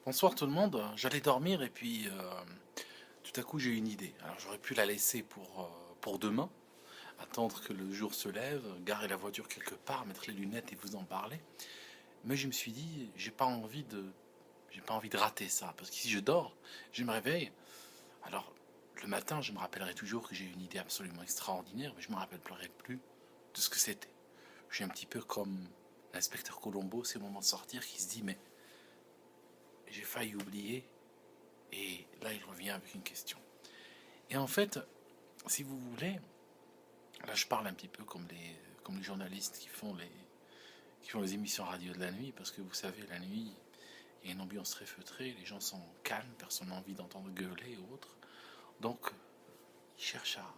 Bonsoir tout le monde, j'allais dormir et puis tout à coup j'ai une idée. Alors j'aurais pu la laisser pour demain, attendre que le jour se lève, garer la voiture quelque part, mettre les lunettes et vous en parler. Mais je me suis dit, j'ai pas envie de rater ça, parce que si je dors, je me réveille. Alors le matin je me rappellerai toujours que j'ai une idée absolument extraordinaire, mais je me rappellerai plus de ce que c'était. Je suis un petit peu comme l'inspecteur Colombo, c'est le moment de sortir, qui se dit mais j'ai failli oublier. Et là, il revient avec une question. Et en fait, si vous voulez, là, je parle un petit peu comme les journalistes qui font les émissions radio de la nuit, parce que vous savez, la nuit, il y a une ambiance très feutrée, les gens sont calmes, personne n'a envie d'entendre gueuler ou autre. Donc, ils cherchent à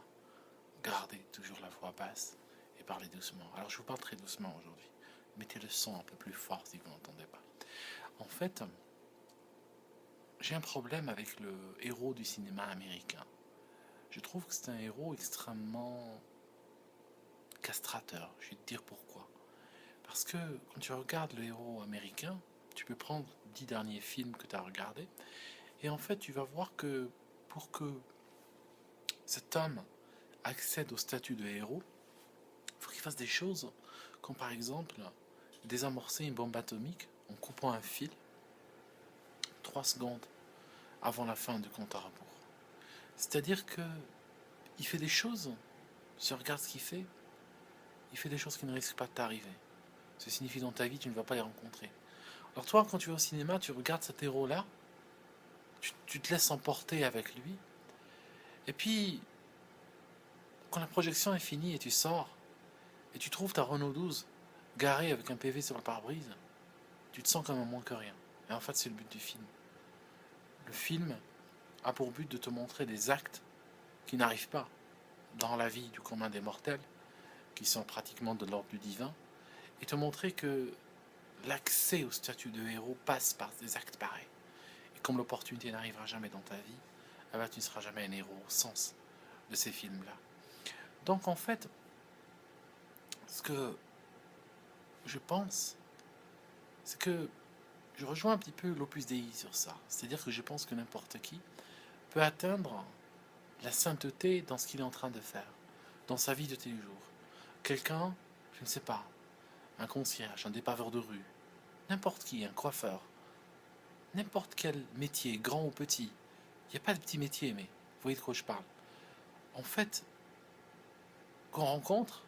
garder toujours la voix basse et parler doucement. Alors, je vous parle très doucement aujourd'hui. Mettez le son un peu plus fort si vous n'entendez pas. En fait, j'ai un problème avec le héros du cinéma américain. Je trouve que c'est un héros extrêmement castrateur. Je vais te dire pourquoi. Parce que quand tu regardes le héros américain, tu peux prendre 10 derniers films que tu as regardés, et en fait, tu vas voir que pour que cet homme accède au statut de héros, il faut qu'il fasse des choses comme par exemple désamorcer une bombe atomique en coupant un fil 3 secondes avant la fin du compte à rebours. C'est-à-dire que il fait des choses, si tu regardes ce qu'il fait, il fait des choses qui ne risquent pas de t'arriver. Ça signifie dans ta vie, tu ne vas pas les rencontrer. Alors toi, quand tu vas au cinéma, tu regardes cet héros-là, tu te laisses emporter avec lui, et puis, quand la projection est finie et tu sors, et tu trouves ta Renault 12 garée avec un PV sur le pare-brise, tu te sens comme un moins que rien. Et en fait, c'est le but du film. Le film a pour but de te montrer des actes qui n'arrivent pas dans la vie du commun des mortels, qui sont pratiquement de l'ordre du divin, et te montrer que l'accès au statut de héros passe par des actes pareils. Et comme l'opportunité n'arrivera jamais dans ta vie, eh ben, tu ne seras jamais un héros au sens de ces films-là. Donc en fait, ce que je pense, c'est que je rejoins un petit peu l'Opus Dei sur ça. C'est-à-dire que je pense que n'importe qui peut atteindre la sainteté dans ce qu'il est en train de faire, dans sa vie de tous les jours. Quelqu'un, je ne sais pas, un concierge, un dépaveur de rue, n'importe qui, un coiffeur, n'importe quel métier, grand ou petit. Il n'y a pas de petit métier, mais vous voyez de quoi je parle. En fait, qu'on rencontre,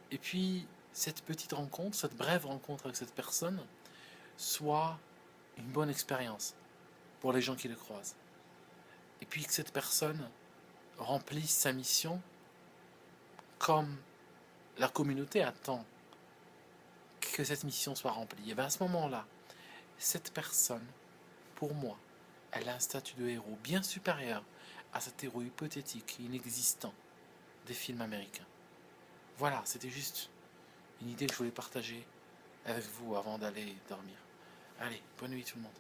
et puis cette petite rencontre, cette brève rencontre avec cette personne, soit une bonne expérience pour les gens qui le croisent. Et puis que cette personne remplisse sa mission comme la communauté attend que cette mission soit remplie. Et bien à ce moment-là, cette personne, pour moi, elle a un statut de héros bien supérieur à cet héros hypothétique, inexistant des films américains. Voilà, c'était juste une idée que je voulais partager avec vous avant d'aller dormir. Allez, bonne nuit tout le monde.